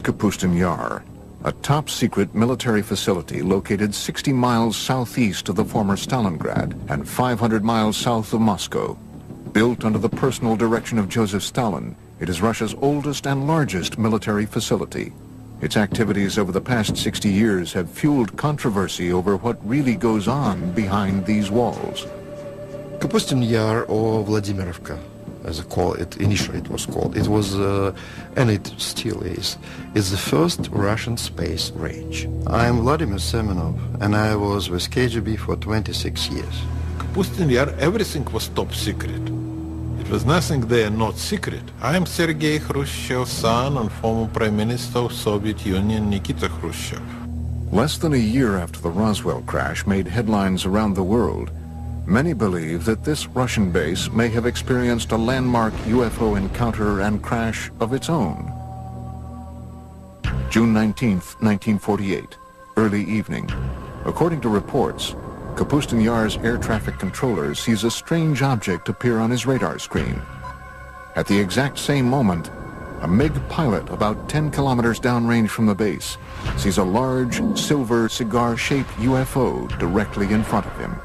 Kapustin Yar, a top-secret military facility located 60 miles southeast of the former Stalingrad and 500 miles south of Moscow. Built under the personal direction of Joseph Stalin, it is Russia's oldest and largest military facility. Its activities over the past 60 years have fueled controversy over what really goes on behind these walls. Kapustin Yar, or Vladimirovka, as initially it was called. It was, and it still is the first Russian space range. I'm Vladimir Semenov, and I was with KGB for 26 years. Kapustin Yar, everything was top secret. It was nothing there not secret. I am Sergei Khrushchev's son and former Prime Minister of Soviet Union, Nikita Khrushchev. Less than a year after the Roswell crash made headlines around the world, many believe that this Russian base may have experienced a landmark UFO encounter and crash of its own. June 19, 1948, early evening. According to reports, Kapustin Yar's air traffic controller sees a strange object appear on his radar screen. At the exact same moment, a MiG pilot about 10 kilometers downrange from the base sees a large silver cigar-shaped UFO directly in front of him.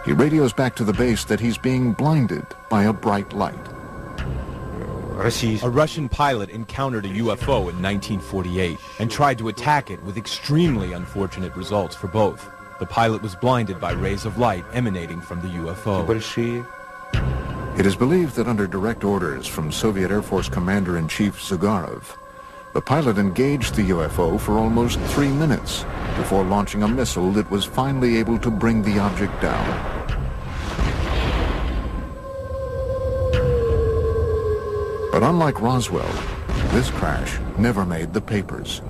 He radios back to the base that he's being blinded by a bright light. A Russian pilot encountered a UFO in 1948 and tried to attack it with extremely unfortunate results for both. The pilot was blinded by rays of light emanating from the UFO. It is believed that under direct orders from Soviet Air Force Commander-in-Chief Zyugarov, the pilot engaged the UFO for almost 3 minutes before launching a missile that was finally able to bring the object down. But unlike Roswell, this crash never made the papers.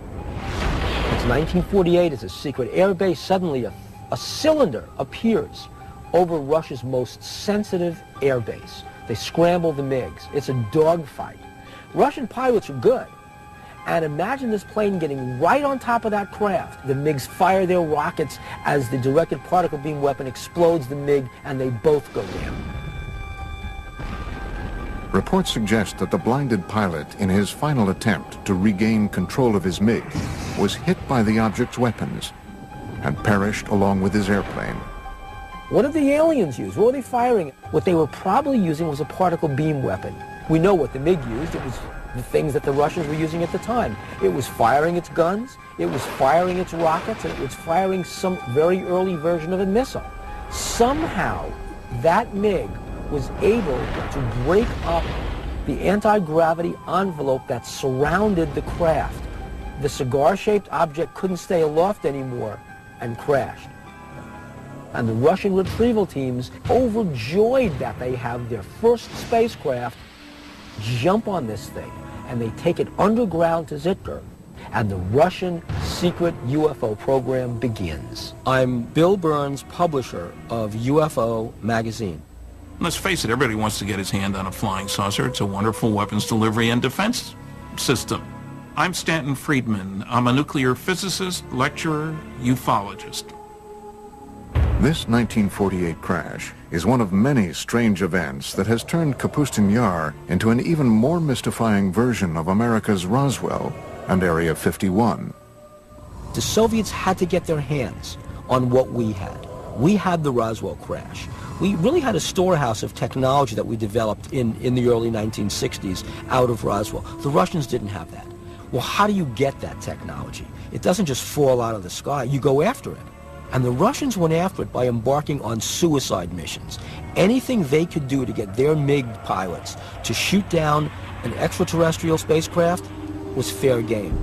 It's 1948, it's a secret air base. Suddenly a cylinder appears over Russia's most sensitive air base. They scramble the MiGs. It's a dogfight. Russian pilots are good. And imagine this plane getting right on top of that craft. The MiGs fire their rockets as the directed particle beam weapon explodes the MiG, and they both go down. Reports suggest that the blinded pilot, in his final attempt to regain control of his MiG, was hit by the object's weapons and perished along with his airplane. What did the aliens use? What were they firing? What they were probably using was a particle beam weapon. We know what the MiG used. It was the things that the Russians were using at the time. It was firing its guns, it was firing its rockets, and it was firing some very early version of a missile. Somehow, that MiG was able to break up the anti-gravity envelope that surrounded the craft. The cigar-shaped object couldn't stay aloft anymore and crashed. And the Russian retrieval teams, overjoyed that they have their first spacecraft, jump on this thing, and they take it underground to Zitkar, and the Russian secret UFO program begins. I'm Bill Burns, publisher of UFO magazine. Let's face it, everybody wants to get his hand on a flying saucer. It's a wonderful weapons delivery and defense system. I'm Stanton Friedman. I'm a nuclear physicist, lecturer, ufologist. This 1948 crash is one of many strange events that has turned Kapustin Yar into an even more mystifying version of America's Roswell and Area 51. The Soviets had to get their hands on what we had. We had the Roswell crash. We really had a storehouse of technology that we developed in the early 1960s out of Roswell. The Russians didn't have that. Well, how do you get that technology? It doesn't just fall out of the sky. You go after it. And the Russians went after it by embarking on suicide missions. Anything they could do to get their MiG pilots to shoot down an extraterrestrial spacecraft was fair game.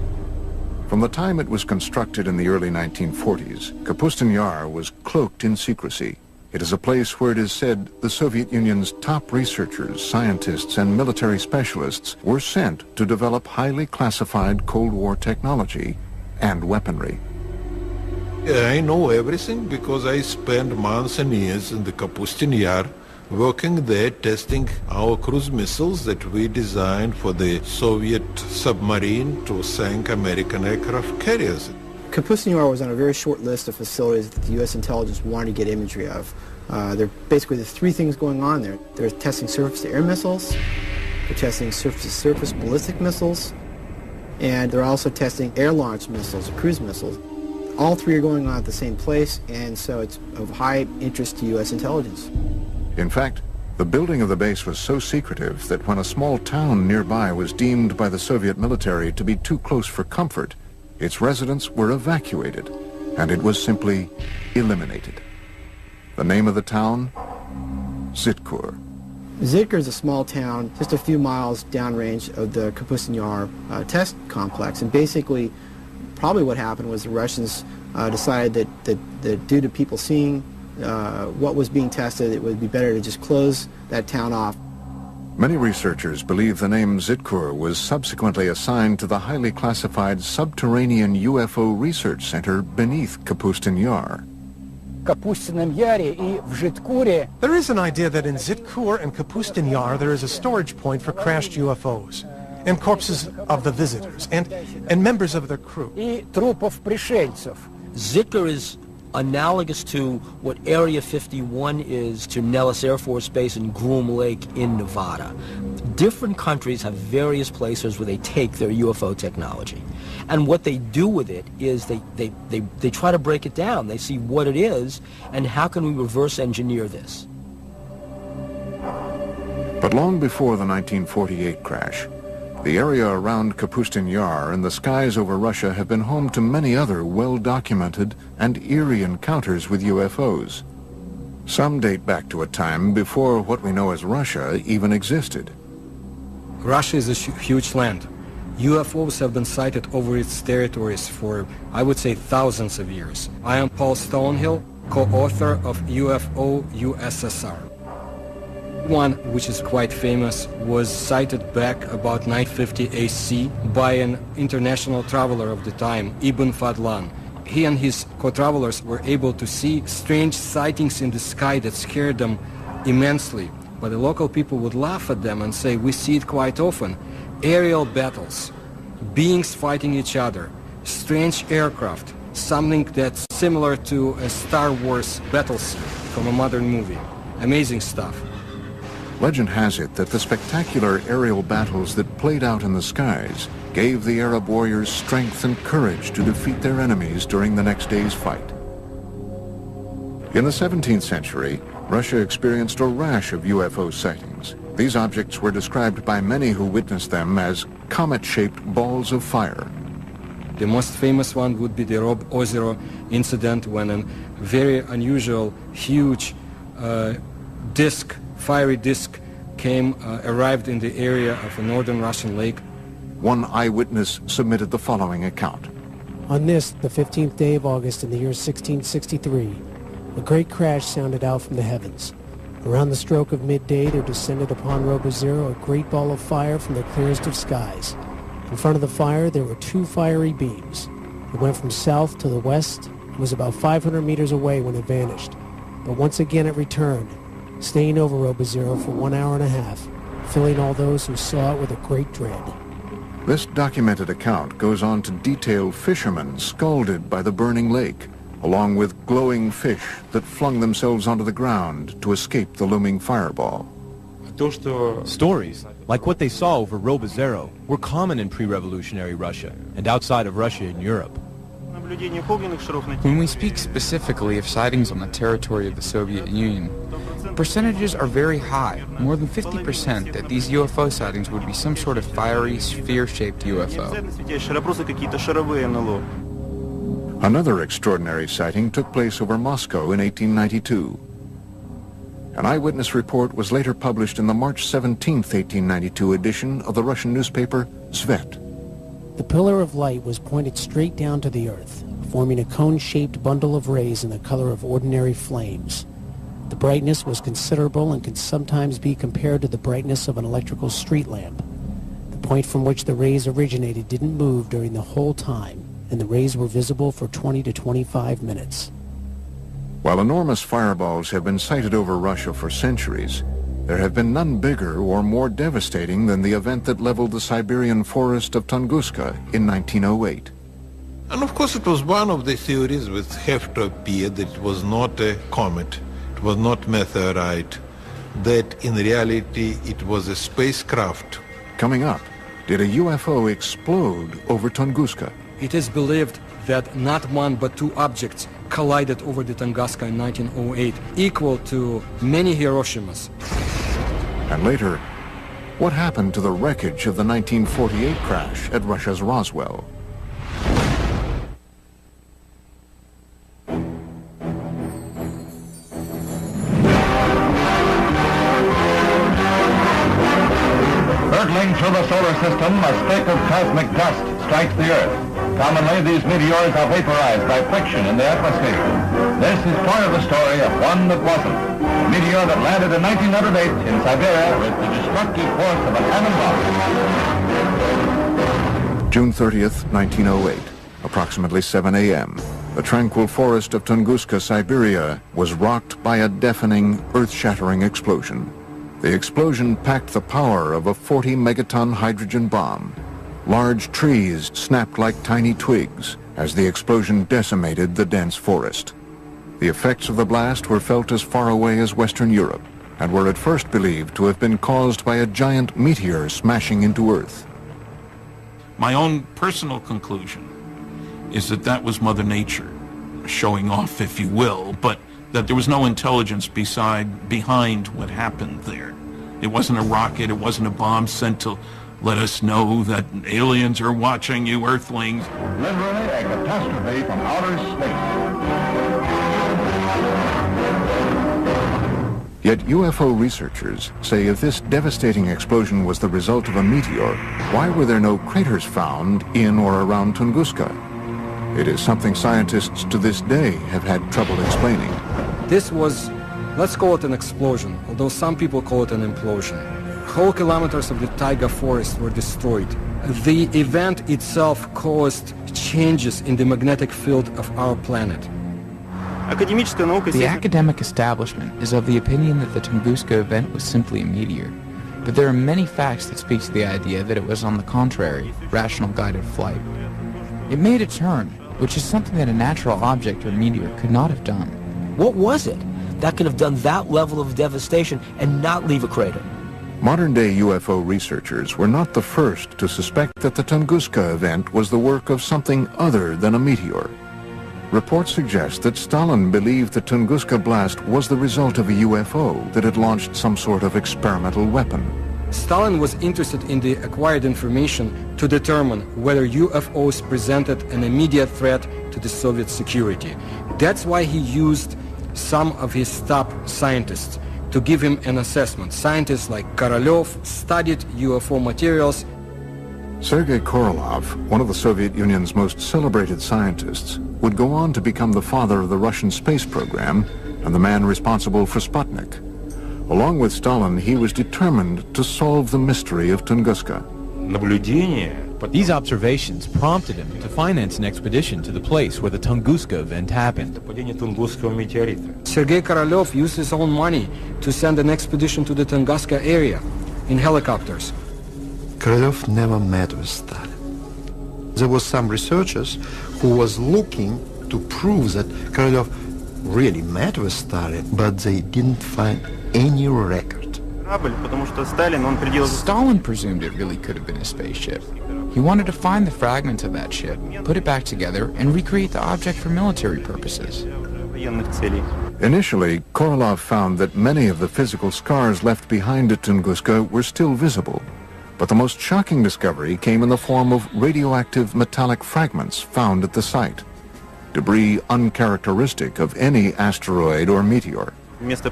From the time it was constructed in the early 1940s, Kapustin Yar was cloaked in secrecy. It is a place where it is said the Soviet Union's top researchers, scientists, and military specialists were sent to develop highly classified Cold War technology and weaponry. I know everything because I spent months and years in the Kapustin Yar working there testing our cruise missiles that we designed for the Soviet submarine to sink American aircraft carriers. Kapustin Yar was on a very short list of facilities that the U.S. intelligence wanted to get imagery of. There are basically the three things going on there. They're testing surface-to-air missiles, they're testing surface-to-surface ballistic missiles, and they're also testing air-launched missiles, cruise missiles. All three are going on at the same place, and so it's of high interest to U.S. intelligence. In fact, the building of the base was so secretive that when a small town nearby was deemed by the Soviet military to be too close for comfort, its residents were evacuated, and it was simply eliminated. The name of the town? Zitkur. Zitkur is a small town just a few miles downrange of the Kapustin Yar test complex, and basically probably what happened was the Russians decided that due to people seeing what was being tested, it would be better to just close that town off. Many researchers believe the name Zitkur was subsequently assigned to the highly classified subterranean UFO research center beneath Kapustin Yar. There is an idea that in Zitkur and Kapustin Yar there is a storage point for crashed UFOs and corpses of the visitors and members of their crew. Zitkur is analogous to what Area 51 is to Nellis Air Force Base and Groom Lake in Nevada. Different countries have various places where they take their UFO technology. And what they do with it is they try to break it down. They see what it is and how can we reverse engineer this. But long before the 1948 crash, the area around Kapustin Yar and the skies over Russia have been home to many other well-documented and eerie encounters with UFOs. Some date back to a time before what we know as Russia even existed. Russia is a huge land. UFOs have been sighted over its territories for, I would say, thousands of years. I am Paul Stonehill, co-author of UFO USSR. One, which is quite famous, was sighted back about 950 AC by an international traveler of the time, Ibn Fadlan. He and his co-travelers were able to see strange sightings in the sky that scared them immensely. But the local people would laugh at them and say, we see it quite often. Aerial battles, beings fighting each other, strange aircraft, something that's similar to a Star Wars battle scene from a modern movie. Amazing stuff. Legend has it that the spectacular aerial battles that played out in the skies gave the Arab warriors strength and courage to defeat their enemies during the next day's fight. In the 17th century, Russia experienced a rash of UFO sightings. These objects were described by many who witnessed them as comet-shaped balls of fire. The most famous one would be the Rob Ozero incident, when a very unusual, huge fiery disc arrived in the area of a northern Russian lake. One eyewitness submitted the following account. On this, the 15th day of August in the year 1663, a great crash sounded out from the heavens. Around the stroke of midday, there descended upon Robozero a great ball of fire from the clearest of skies. In front of the fire, there were two fiery beams. It went from south to the west and was about 500 meters away when it vanished. But once again it returned, staying over Robozero for 1 hour and a half, filling all those who saw it with a great dread. This documented account goes on to detail fishermen scalded by the burning lake, along with glowing fish that flung themselves onto the ground to escape the looming fireball. Stories, like what they saw over Robozero, were common in pre-revolutionary Russia and outside of Russia in Europe. When we speak specifically of sightings on the territory of the Soviet Union, percentages are very high, more than 50%, that these UFO sightings would be some sort of fiery, sphere-shaped UFO. Another extraordinary sighting took place over Moscow in 1892. An eyewitness report was later published in the March 17, 1892 edition of the Russian newspaper Svet. The pillar of light was pointed straight down to the earth, forming a cone-shaped bundle of rays in the color of ordinary flames. The brightness was considerable and can sometimes be compared to the brightness of an electrical street lamp. The point from which the rays originated didn't move during the whole time, and the rays were visible for 20 to 25 minutes. While enormous fireballs have been sighted over Russia for centuries, there have been none bigger or more devastating than the event that leveled the Siberian forest of Tunguska in 1908. And of course it was one of the theories which have to appear that it was not a comet, it was not meteorite, that in reality it was a spacecraft. Coming up, did a UFO explode over Tunguska? It is believed that not one but two objects collided over the Tunguska in 1908, equal to many Hiroshimas. And later, what happened to the wreckage of the 1948 crash at Russia's Roswell? Hurtling through the solar system, a speck of cosmic dust strikes the Earth. Commonly, these meteors are vaporized by friction in the atmosphere. This is part of the story of one that wasn't. A meteor that landed in 1908 in Siberia with the destructive force of an atom bomb. June 30th, 1908, approximately 7 a.m. The tranquil forest of Tunguska, Siberia, was rocked by a deafening, earth-shattering explosion. The explosion packed the power of a 40-megaton hydrogen bomb. Large trees snapped like tiny twigs as the explosion decimated the dense forest. The effects of the blast were felt as far away as Western Europe and were at first believed to have been caused by a giant meteor smashing into Earth. My own personal conclusion is that that was Mother Nature showing off, if you will, but that there was no intelligence behind what happened there. It wasn't a rocket, it wasn't a bomb sent to let us know that aliens are watching you, Earthlings. Literally a catastrophe from outer space. Yet UFO researchers say if this devastating explosion was the result of a meteor, why were there no craters found in or around Tunguska? It is something scientists to this day have had trouble explaining. This was, let's call it an explosion, although some people call it an implosion. Whole kilometers of the taiga forest were destroyed. The event itself caused changes in the magnetic field of our planet. The academic establishment is of the opinion that the Tunguska event was simply a meteor, but there are many facts that speak to the idea that it was, on the contrary, rational guided flight. It made a turn, which is something that a natural object or meteor could not have done. What was it that could have done that level of devastation and not leave a crater? Modern-day UFO researchers were not the first to suspect that the Tunguska event was the work of something other than a meteor. Reports suggest that Stalin believed the Tunguska blast was the result of a UFO that had launched some sort of experimental weapon. Stalin was interested in the acquired information to determine whether UFOs presented an immediate threat to the Soviet security. That's why he used some of his top scientists to give him an assessment. Scientists like Korolev studied UFO materials. Sergei Korolev, one of the Soviet Union's most celebrated scientists, would go on to become the father of the Russian space program and the man responsible for Sputnik. Along with Stalin, he was determined to solve the mystery of Tunguska. These observations prompted him to finance an expedition to the place where the Tunguska event happened. Sergei Korolev used his own money to send an expedition to the Tunguska area in helicopters. Korolev never met with Stalin. There was some researchers who was looking to prove that Korolev really met with Stalin, but they didn't find any record. Stalin presumed it really could have been a spaceship. He wanted to find the fragments of that ship, put it back together, and recreate the object for military purposes. Initially, Korolev found that many of the physical scars left behind at Tunguska were still visible. But the most shocking discovery came in the form of radioactive metallic fragments found at the site. Debris uncharacteristic of any asteroid or meteor. If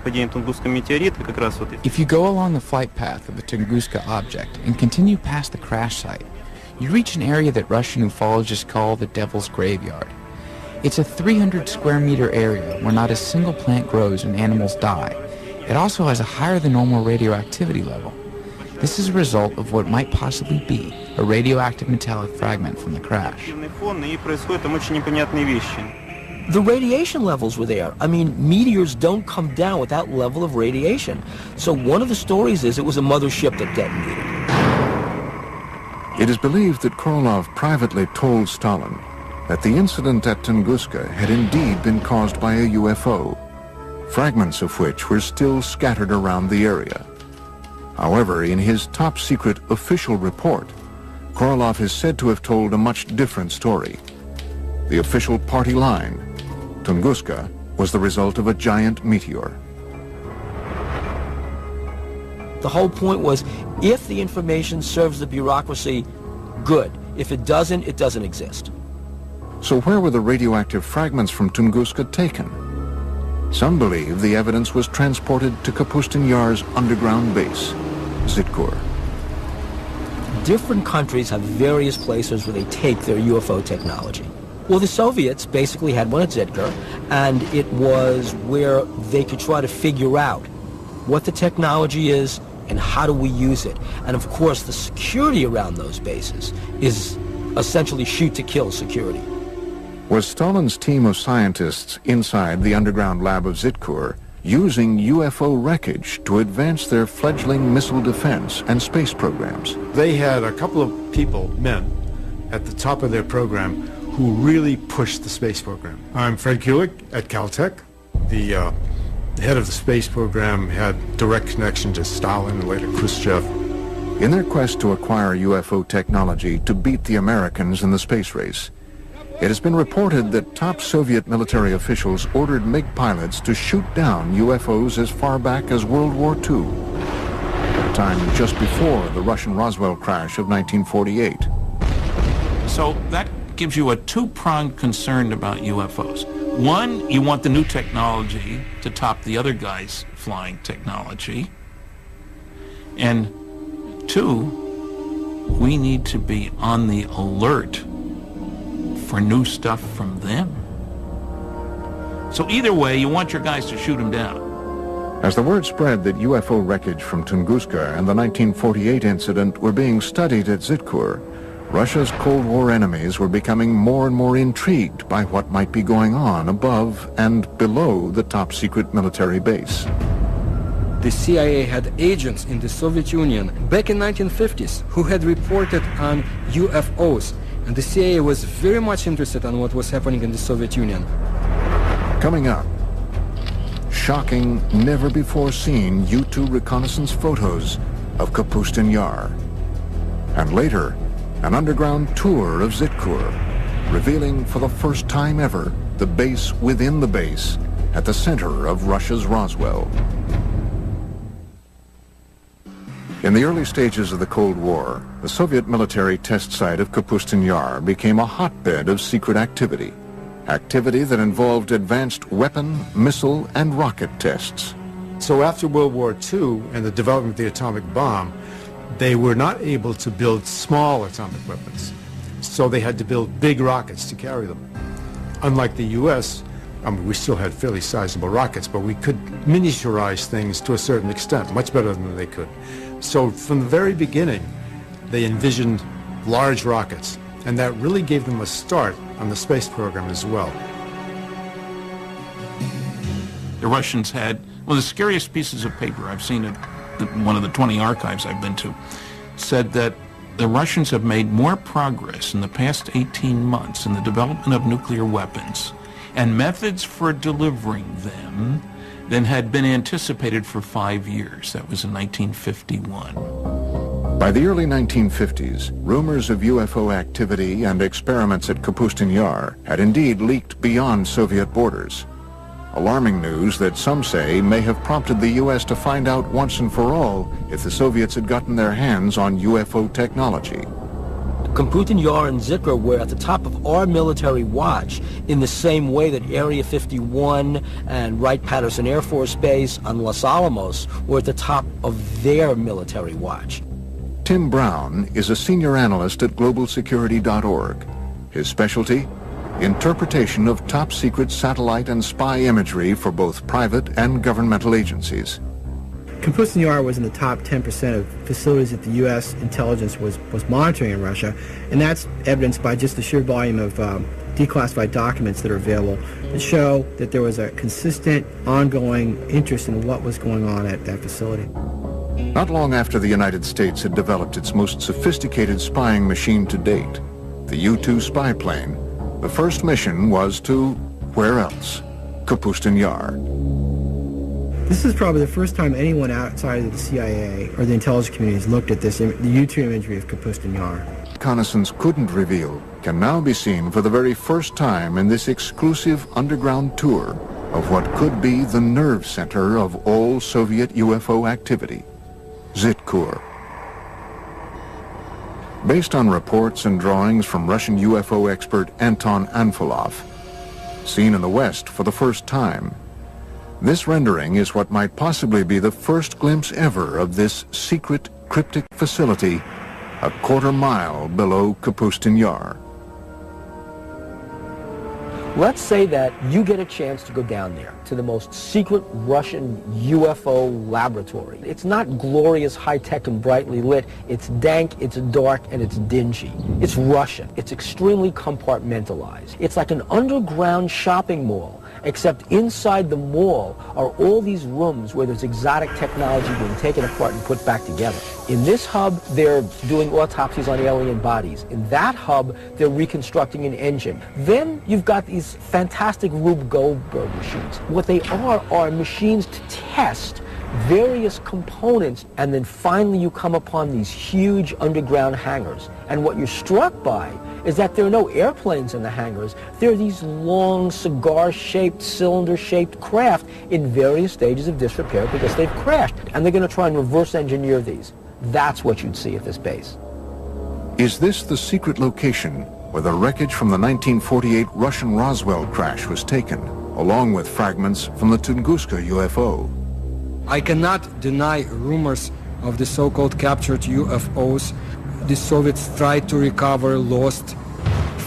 you go along the flight path of the Tunguska object and continue past the crash site, you reach an area that Russian ufologists call the Devil's Graveyard. It's a 300 square meter area where not a single plant grows and animals die. It also has a higher than normal radioactivity level. This is a result of what might possibly be a radioactive metallic fragment from the crash. The radiation levels were there. I mean, meteors don't come down with that level of radiation. So one of the stories is it was a mother ship that detonated. It is believed that Korolev privately told Stalin that the incident at Tunguska had indeed been caused by a UFO, fragments of which were still scattered around the area. However, in his top-secret official report, Korolev is said to have told a much different story. The official party line, Tunguska, was the result of a giant meteor. The whole point was, if the information serves the bureaucracy, good. If it doesn't exist. So where were the radioactive fragments from Tunguska taken? Some believe the evidence was transported to Kapustin Yar's underground base, Zitkur. Different countries have various places where they take their UFO technology. Well, the Soviets basically had one at Zitkur, and it was where they could try to figure out what the technology is and how do we use it. And of course, the security around those bases is essentially shoot-to-kill security. Was Stalin's team of scientists inside the underground lab of Zitkur using UFO wreckage to advance their fledgling missile defense and space programs? They had a couple of people, men, at the top of their program who really pushed the space program. I'm Fred Kulik at Caltech. The head of the space program had direct connection to Stalin and later Khrushchev. In their quest to acquire UFO technology to beat the Americans in the space race, it has been reported that top Soviet military officials ordered MiG pilots to shoot down UFOs as far back as World War II, a time just before the Russian Roswell crash of 1948. So that gives you a two-pronged concern about UFOs. One, you want the new technology to top the other guy's flying technology. And two, we need to be on the alert for new stuff from them. So either way, you want your guys to shoot them down. As the word spread that UFO wreckage from Tunguska and the 1948 incident were being studied at Zitkur, Russia's Cold War enemies were becoming more and more intrigued by what might be going on above and below the top-secret military base. The CIA had agents in the Soviet Union back in 1950s who had reported on UFOs, and the CIA was very much interested in what was happening in the Soviet Union. Coming up, shocking, never-before-seen U-2 reconnaissance photos of Kapustin Yar. And later, an underground tour of Zitkur, revealing for the first time ever the base within the base at the center of Russia's Roswell. In the early stages of the Cold War, the Soviet military test site of Kapustin Yar became a hotbed of secret activity that involved advanced weapon, missile, and rocket tests. So after World War II and the development of the atomic bomb, they were not able to build small atomic weapons. So they had to build big rockets to carry them. Unlike the U.S., we still had fairly sizable rockets, but we could miniaturize things to a certain extent, much better than they could. So from the very beginning, they envisioned large rockets, and that really gave them a start on the space program as well. The Russians had one of the scariest pieces of paper I've seen at one of the 20 archives I've been to, said that the Russians have made more progress in the past 18 months in the development of nuclear weapons and methods for delivering them than had been anticipated for 5 years. That was in 1951. By the early 1950s, rumors of UFO activity and experiments at Kapustin Yar had indeed leaked beyond Soviet borders. Alarming news that some say may have prompted the U.S. to find out once and for all if the Soviets had gotten their hands on UFO technology. Kapustin Yar and Zitkur were at the top of our military watch in the same way that Area 51 and Wright-Patterson Air Force Base on Los Alamos were at the top of their military watch. Tim Brown is a senior analyst at globalsecurity.org. His specialty? Interpretation of top-secret satellite and spy imagery for both private and governmental agencies. Kapustin Yar was in the top 10% of facilities that the U.S. intelligence was monitoring in Russia, and that's evidenced by just the sheer volume of declassified documents that are available that show that there was a consistent, ongoing interest in what was going on at that facility. Not long after the United States had developed its most sophisticated spying machine to date, the U-2 spy plane, the first mission was to, where else? Kapustin Yar. This is probably the first time anyone outside of the CIA or the intelligence community has looked at this, the U-2 imagery of Kapustin Yar. reconnaissance couldn't reveal can now be seen for the very first time in this exclusive underground tour of what could be the nerve center of all Soviet UFO activity, Zitkur. Based on reports and drawings from Russian UFO expert Anton Anfilov, seen in the West for the first time, this rendering is what might possibly be the first glimpse ever of this secret cryptic facility a quarter-mile below Kapustin Yar. Let's say that you get a chance to go down there to the most secret Russian UFO laboratory. It's not glorious, high-tech, and brightly lit. It's dank, it's dark, and it's dingy. It's Russian. It's extremely compartmentalized. It's like an underground shopping mall, except inside the mall are all these rooms where there's exotic technology being taken apart and put back together. In this hub, they're doing autopsies on alien bodies. In that hub, they're reconstructing an engine. Then you've got these fantastic Rube Goldberg machines. What they are machines to test various components, and then finally you come upon these huge underground hangars. And what you're struck by is that there are no airplanes in the hangars. There are these long, cigar-shaped, cylinder-shaped craft in various stages of disrepair because they've crashed. And they're going to try and reverse engineer these. That's what you'd see at this base. Is this the secret location where the wreckage from the 1948 Russian Roswell crash was taken, along with fragments from the Tunguska UFO? I cannot deny rumors of the so-called captured UFOs. The Soviets tried to recover lost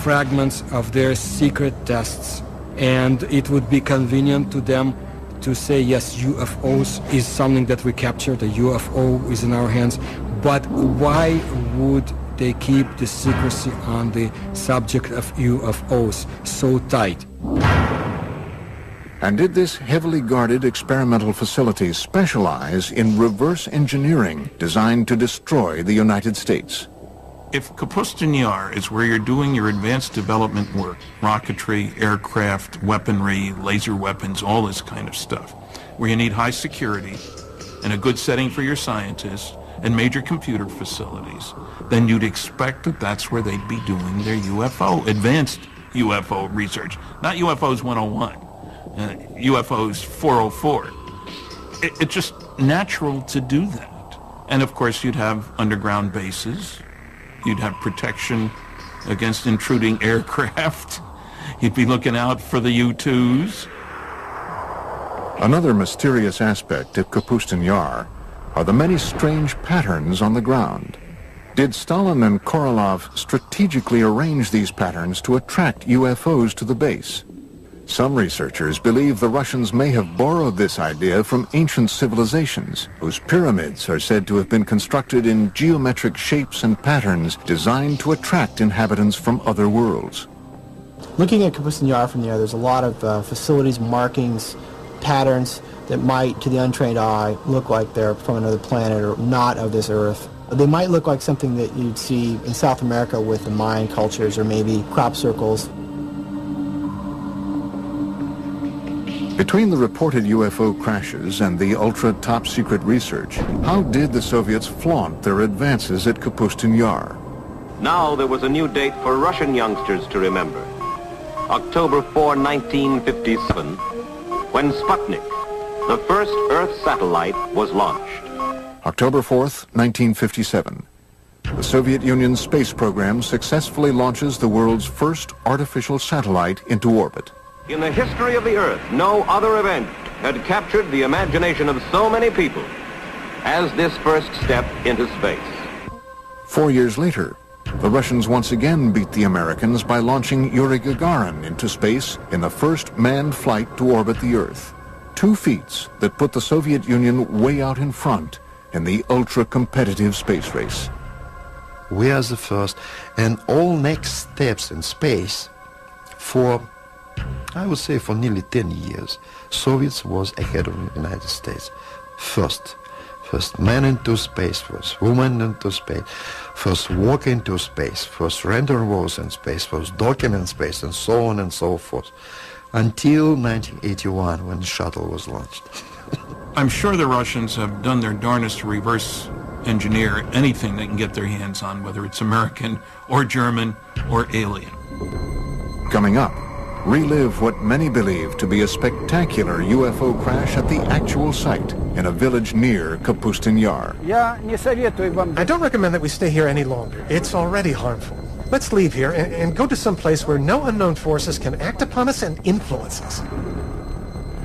fragments of their secret tests, and it would be convenient to them to say, yes, UFOs is something that we captured, a UFO is in our hands, but why would they keep the secrecy on the subject of UFOs so tight? And did this heavily guarded experimental facility specialize in reverse engineering designed to destroy the United States? If Kapustin Yar is where you're doing your advanced development work, rocketry, aircraft, weaponry, laser weapons, all this kind of stuff, where you need high security and a good setting for your scientists and major computer facilities, then you'd expect that that's where they'd be doing their UFO, advanced UFO research, not UFOs 101, UFOs 404. It's just natural to do that. And of course you'd have underground bases. You'd have protection against intruding aircraft. You'd be looking out for the U-2s. Another mysterious aspect of Kapustin Yar are the many strange patterns on the ground. Did Stalin and Korolev strategically arrange these patterns to attract UFOs to the base? Some researchers believe the Russians may have borrowed this idea from ancient civilizations, whose pyramids are said to have been constructed in geometric shapes and patterns designed to attract inhabitants from other worlds. Looking at Kapustin Yar from there, there's a lot of facilities, markings, patterns that might, to the untrained eye, look like they're from another planet or not of this Earth. They might look like something that you'd see in South America with the Mayan cultures, or maybe crop circles. Between the reported UFO crashes and the ultra-top-secret research, how did the Soviets flaunt their advances at Kapustin Yar? Now there was a new date for Russian youngsters to remember. October 4, 1957, when Sputnik, the first Earth satellite, was launched. October 4th, 1957. The Soviet Union's space program successfully launches the world's first artificial satellite into orbit. In the history of the Earth, no other event had captured the imagination of so many people as this first step into space. 4 years later, the Russians once again beat the Americans by launching Yuri Gagarin into space in the first manned flight to orbit the Earth. 2 feats that put the Soviet Union way out in front in the ultra-competitive space race. We are the first, and all next steps in space for, I would say, for nearly 10 years, Soviets was ahead of the United States. First man into space, first woman into space, first walk into space, first rendezvous in space, first docking in space, and so on and so forth, until 1981 when the shuttle was launched. I'm sure the Russians have done their darnest to reverse engineer anything they can get their hands on, whether it's American or German or alien. Coming up, relive what many believe to be a spectacular UFO crash at the actual site in a village near Kapustin Yar. I don't recommend that we stay here any longer. It's already harmful. Let's leave here and go to some place where no unknown forces can act upon us and influence us.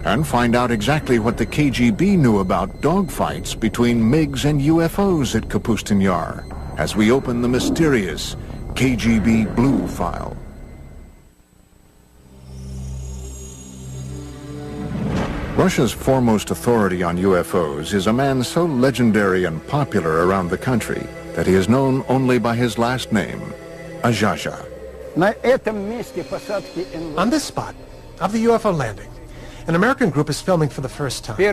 And find out exactly what the KGB knew about dogfights between MiGs and UFOs at Kapustin Yar as we open the mysterious KGB Blue File. Russia's foremost authority on UFOs is a man so legendary and popular around the country that he is known only by his last name, Azhaja. On this spot of the UFO landing, an American group is filming for the first time. He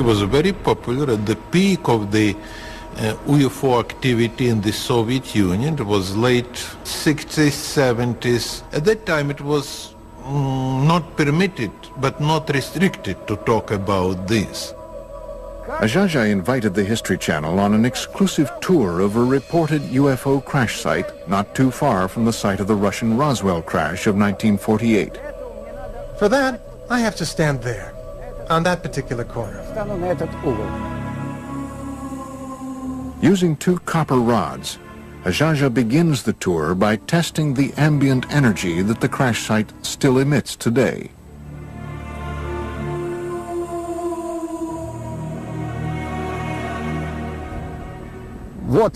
was very popular at the peak of the UFO activity in the Soviet Union. It was late 60s, 70s. At that time it was not permitted, but not restricted to talk about this. Azhaja invited the History Channel on an exclusive tour of a reported UFO crash site not too far from the site of the Russian Roswell crash of 1948. For that, I have to stand there, on that particular corner. Using 2 copper rods, Azhaja begins the tour by testing the ambient energy that the crash site still emits today.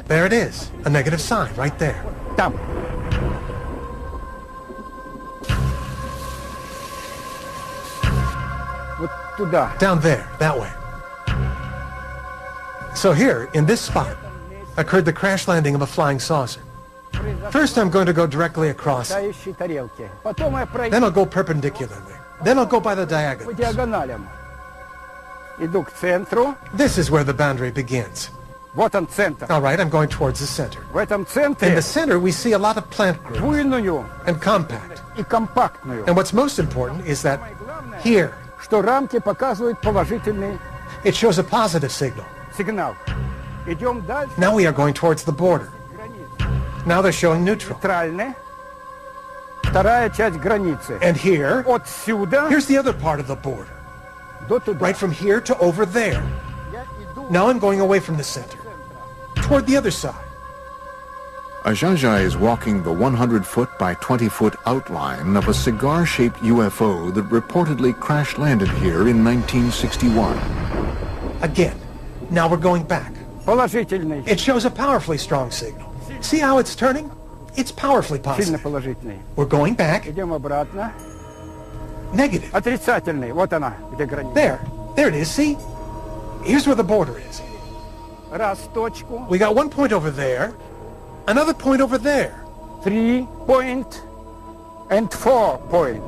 There it is, a negative sign right there. Down there, that way. So here, in this spot, occurred the crash landing of a flying saucer. First I'm going to go directly across. Then I'll go perpendicularly. Then I'll go by the diagonals. This is where the boundary begins. All right, I'm going towards the center. In the center, we see a lot of plant growth and compact. And what's most important is that here, it shows a positive signal. Now we are going towards the border. Now they're showing neutral. And here, here's the other part of the border. Right from here to over there. Now I'm going away from the center, toward the other side. Azhaja is walking the 100-foot by 20-foot outline of a cigar-shaped UFO that reportedly crash-landed here in 1961. Again, now we're going back. It shows a powerfully strong signal. See how it's turning? It's powerfully positive. We're going back. Negative. There it is, see? Here's where the border is. We got one point over there, another point over there. 3 point and 4 point.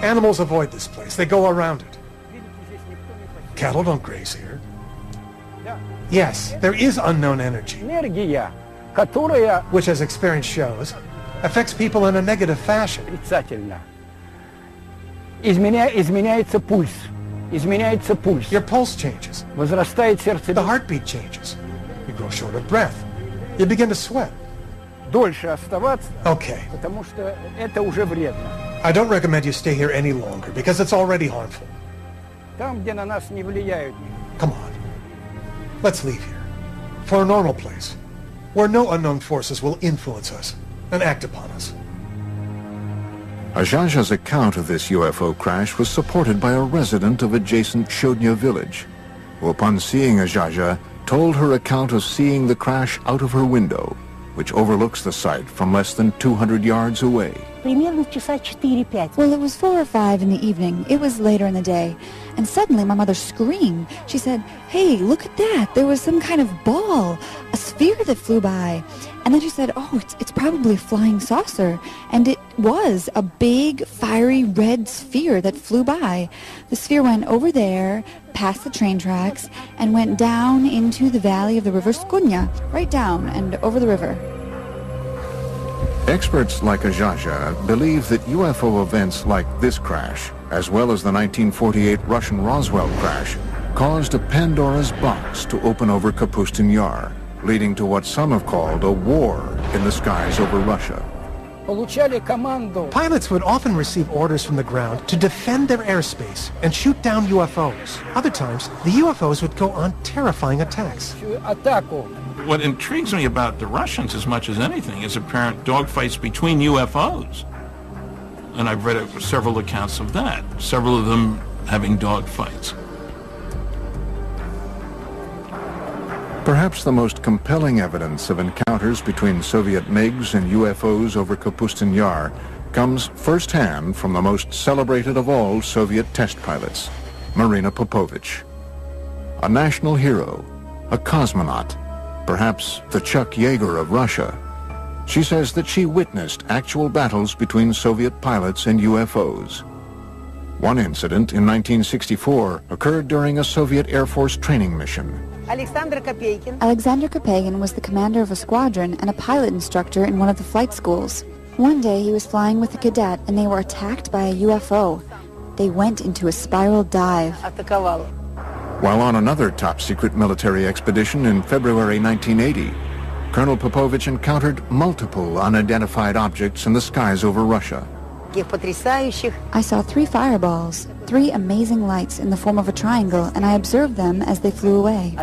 Animals avoid this place. They go around it. Cattle don't graze here. Yes, there is unknown energy, which, as experience shows, affects people in a negative fashion. Your pulse changes. The heartbeat changes. You grow short of breath. You begin to sweat. Okay. I don't recommend you stay here any longer because it's already harmful. Come on. Let's leave here. For a normal place, where no unknown forces will influence us and act upon us. Azhaja's account of this UFO crash was supported by a resident of adjacent Shodnya village, who upon seeing Azhaja told her account of seeing the crash out of her window, which overlooks the site from less than 200 yards away. Well, it was 4 or 5 in the evening. It was later in the day. And suddenly my mother screamed. She said, "Hey, look at that. There was some kind of ball, a sphere that flew by." And then she said, "Oh, it's probably a flying saucer." And it was a big, fiery red sphere that flew by. The sphere went over there, past the train tracks, and went down into the valley of the river Skunya, right down and over the river. Experts like Ajaja believe that UFO events like this crash, as well as the 1948 Russian Roswell crash, caused a Pandora's box to open over Kapustin Yar, leading to what some have called a war in the skies over Russia. Pilots would often receive orders from the ground to defend their airspace and shoot down UFOs. Other times, the UFOs would go on terrifying attacks. What intrigues me about the Russians as much as anything is apparent dogfights between UFOs. And I've read several accounts of that, several of them having dogfights. Perhaps the most compelling evidence of encounters between Soviet MiGs and UFOs over Kapustin Yar comes firsthand from the most celebrated of all Soviet test pilots, Marina Popovich. A national hero, a cosmonaut, perhaps the Chuck Yeager of Russia. She says that she witnessed actual battles between Soviet pilots and UFOs. One incident in 1964 occurred during a Soviet Air Force training mission. Alexander Kopegin was the commander of a squadron and a pilot instructor in one of the flight schools. One day he was flying with a cadet and they were attacked by a UFO. They went into a spiral dive. While on another top-secret military expedition in February 1980, Colonel Popovich encountered multiple unidentified objects in the skies over Russia. I saw 3 fireballs, 3 amazing lights in the form of a triangle, and I observed them as they flew away.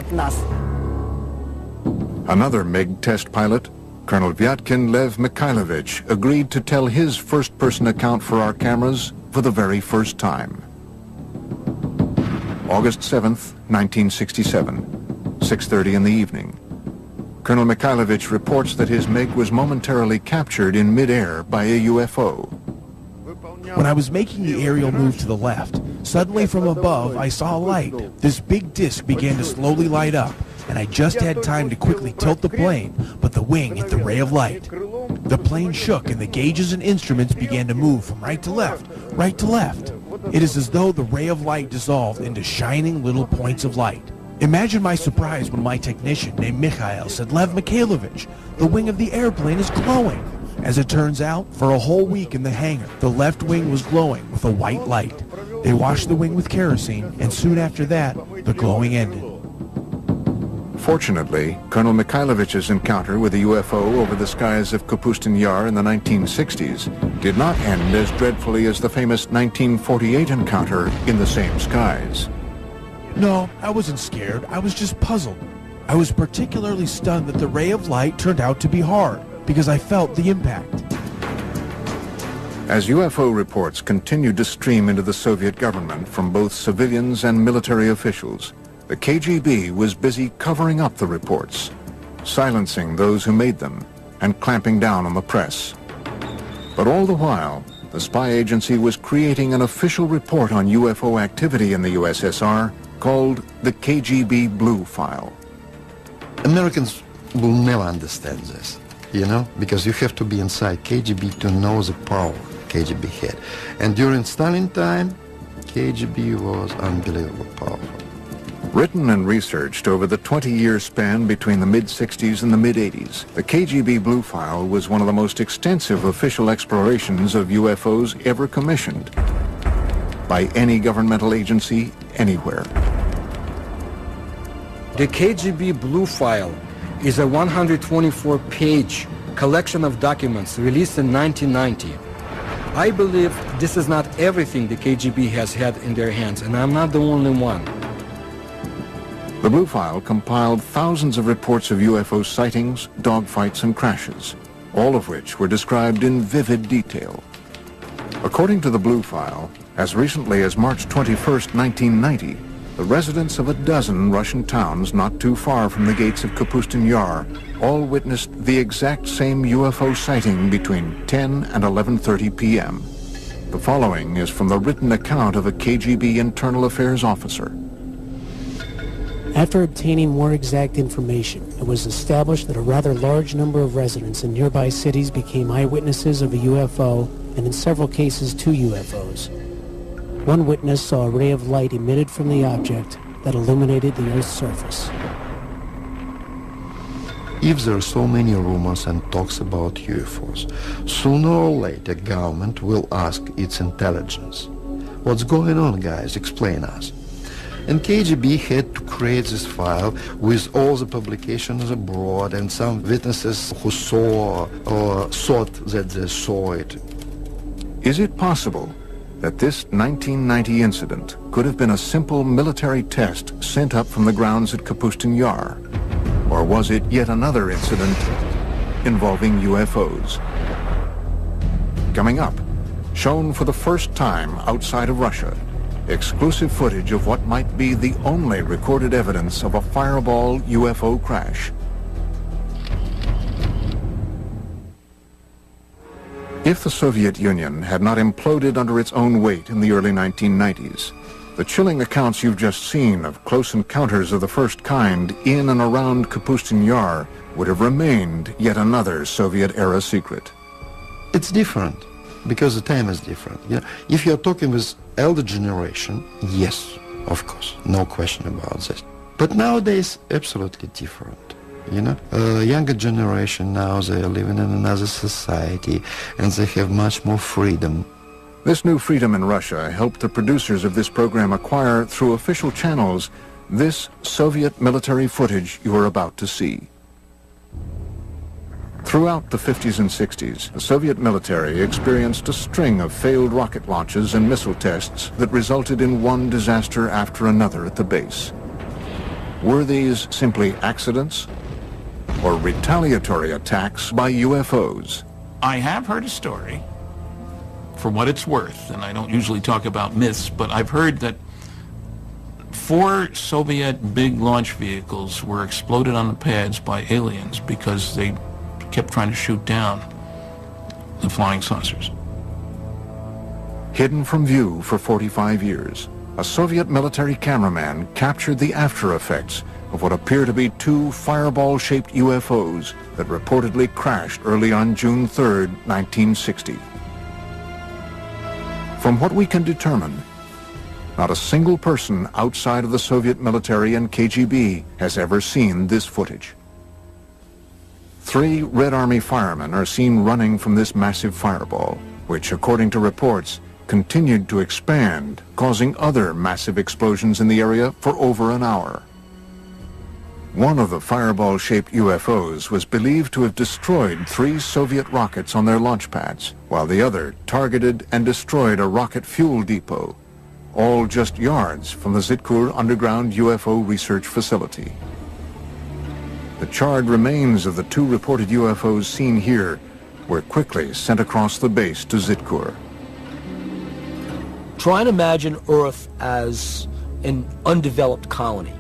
Another MiG test pilot, Colonel Vyatkin Lev Mikhailovich, agreed to tell his first-person account for our cameras for the very first time. August 7th, 1967, 6:30 in the evening. Colonel Mikhailovich reports that his MiG was momentarily captured in midair by a UFO. When I was making the aerial move to the left, suddenly from above I saw a light. This big disc began to slowly light up, and I just had time to quickly tilt the plane, but the wing hit the ray of light. The plane shook and the gauges and instruments began to move from right to left, right to left. It is as though the ray of light dissolved into shining little points of light. Imagine my surprise when my technician named Mikhail said, "Lev Mikhailovich, the wing of the airplane is glowing." As it turns out, for a whole week in the hangar, the left wing was glowing with a white light. They washed the wing with kerosene, and soon after that, the glowing ended. Fortunately, Colonel Mikhailovich's encounter with a UFO over the skies of Kapustin Yar in the 1960s did not end as dreadfully as the famous 1948 encounter in the same skies. No, I wasn't scared. I was just puzzled. I was particularly stunned that the ray of light turned out to be hard, because I felt the impact. As UFO reports continued to stream into the Soviet government from both civilians and military officials, the KGB was busy covering up the reports, silencing those who made them, and clamping down on the press. But all the while, the spy agency was creating an official report on UFO activity in the USSR called the KGB Blue File. Americans will never understand this, you know, because you have to be inside KGB to know the power KGB had. And during Stalin time, KGB was unbelievably powerful. Written and researched over the 20-year span between the mid-60s and the mid-80s, the KGB Blue File was one of the most extensive official explorations of UFOs ever commissioned by any governmental agency anywhere. The KGB Blue File is a 124-page collection of documents released in 1990. I believe this is not everything the KGB has had in their hands, and I'm not the only one. The Blue File compiled thousands of reports of UFO sightings, dogfights, and crashes, all of which were described in vivid detail. According to the Blue File, as recently as March 21st, 1990, the residents of a dozen Russian towns not too far from the gates of Kapustin Yar all witnessed the exact same UFO sighting between 10 and 11:30 p.m. The following is from the written account of a KGB internal affairs officer. After obtaining more exact information, it was established that a rather large number of residents in nearby cities became eyewitnesses of a UFO, and in several cases, 2 UFOs. One witness saw a ray of light emitted from the object that illuminated the Earth's surface. If there are so many rumors and talks about UFOs, sooner or later government will ask its intelligence. What's going on, guys? Explain us. And KGB had to create this file with all the publications abroad and some witnesses who saw or thought that they saw it. Is it possible that this 1990 incident could have been a simple military test sent up from the grounds at Kapustin Yar? Or was it yet another incident involving UFOs? Coming up, shown for the first time outside of Russia, exclusive footage of what might be the only recorded evidence of a fireball UFO crash. If the Soviet Union had not imploded under its own weight in the early 1990s, the chilling accounts you've just seen of close encounters of the first kind in and around Kapustin Yar would have remained yet another Soviet-era secret. It's different, because the time is different. You know, if you're talking with elder generation, yes, of course, no question about this. But nowadays, absolutely different. You know, younger generation now, they are living in another society and they have much more freedom. This new freedom in Russia helped the producers of this program acquire, through official channels, this Soviet military footage you are about to see. Throughout the 50s and 60s, the Soviet military experienced a string of failed rocket launches and missile tests that resulted in one disaster after another at the base. Were these simply accidents or retaliatory attacks by UFOs? I have heard a story, for what it's worth, and I don't usually talk about myths, but I've heard that 4 Soviet big launch vehicles were exploded on the pads by aliens because they kept trying to shoot down the flying saucers. Hidden from view for 45 years, a Soviet military cameraman captured the after effects of what appear to be 2 fireball-shaped UFOs that reportedly crashed early on June 3, 1960. From what we can determine, not a single person outside of the Soviet military and KGB has ever seen this footage. 3 Red Army firemen are seen running from this massive fireball, which, according to reports, continued to expand, causing other massive explosions in the area for over an hour. One of the fireball-shaped UFOs was believed to have destroyed 3 Soviet rockets on their launch pads, while the other targeted and destroyed a rocket fuel depot, all just yards from the Zitkur underground UFO research facility. The charred remains of the 2 reported UFOs seen here were quickly sent across the base to Zitkur. Try and imagine Earth as an undeveloped colony.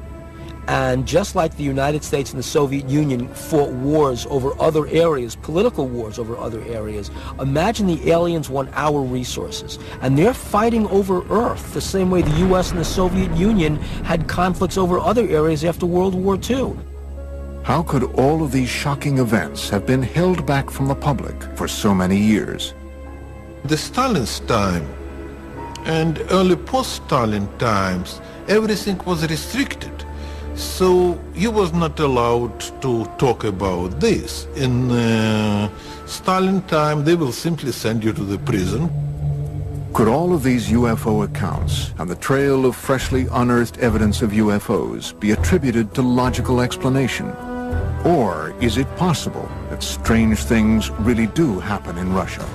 And just like the United States and the Soviet Union fought wars over other areas, political wars over other areas, imagine the aliens want our resources. And they're fighting over Earth the same way the U.S. and the Soviet Union had conflicts over other areas after World War II. How could all of these shocking events have been held back from the public for so many years? The Stalin's time and early post-Stalin times, everything was restricted. So you was not allowed to talk about this. In Stalin time, they will simply send you to the prison. Could all of these UFO accounts and the trail of freshly unearthed evidence of UFOs be attributed to logical explanation? Or is it possible that strange things really do happen in Russia?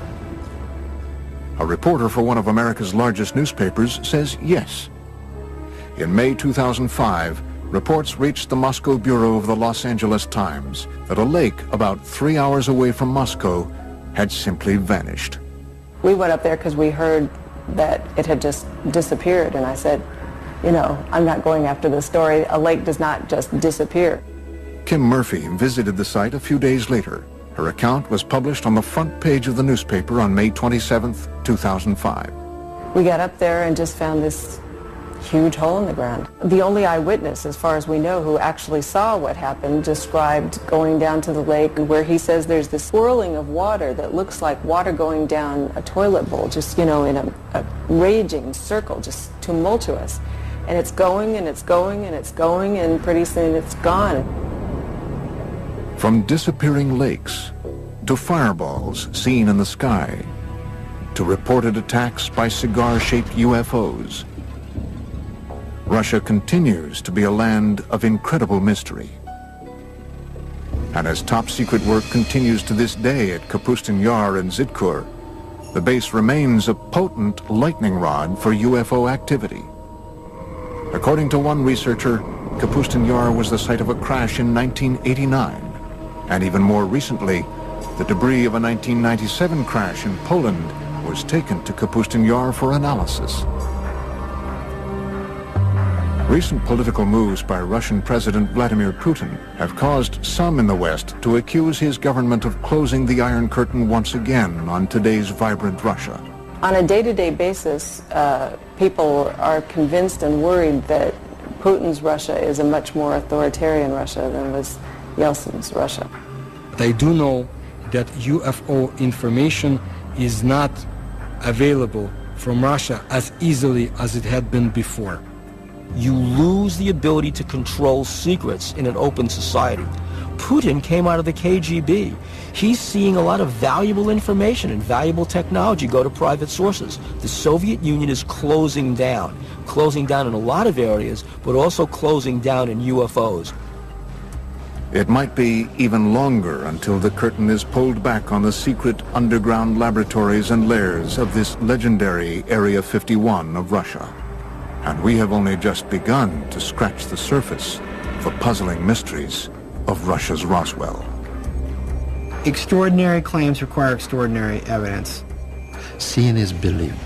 A reporter for one of America's largest newspapers says yes. In May 2005, reports reached the Moscow bureau of the Los Angeles Times that a lake about 3 hours away from Moscow had simply vanished. We went up there because we heard that it had just disappeared, and I said, you know, I'm not going after this story. A lake does not just disappear. Kim Murphy visited the site a few days later. Her account was published on the front page of the newspaper on May 27, 2005. We got up there and just found this huge hole in the ground. The only eyewitness, as far as we know, who actually saw what happened described going down to the lake where he says there's this swirling of water that looks like water going down a toilet bowl, just, you know, in a raging circle, just tumultuous. And it's going and it's going and it's going, and pretty soon it's gone. From disappearing lakes to fireballs seen in the sky to reported attacks by cigar-shaped UFOs, Russia continues to be a land of incredible mystery. And as top-secret work continues to this day at Kapustin Yar and Zitkur, the base remains a potent lightning rod for UFO activity. According to one researcher, Kapustin Yar was the site of a crash in 1989, and even more recently, the debris of a 1997 crash in Poland was taken to Kapustin Yar for analysis. Recent political moves by Russian President Vladimir Putin have caused some in the West to accuse his government of closing the Iron Curtain once again on today's vibrant Russia. On a day-to-day basis, people are convinced and worried that Putin's Russia is a much more authoritarian Russia than was Yeltsin's Russia. They do know that UFO information is not available from Russia as easily as it had been before. You lose the ability to control secrets in an open society. Putin came out of the KGB. He's seeing a lot of valuable information and valuable technology go to private sources. The Soviet Union is closing down in a lot of areas, but also closing down in UFOs. It might be even longer until the curtain is pulled back on the secret underground laboratories and lairs of this legendary Area 51 of Russia. And we have only just begun to scratch the surface of the puzzling mysteries of Russia's Roswell. Extraordinary claims require extraordinary evidence. Seeing is believing.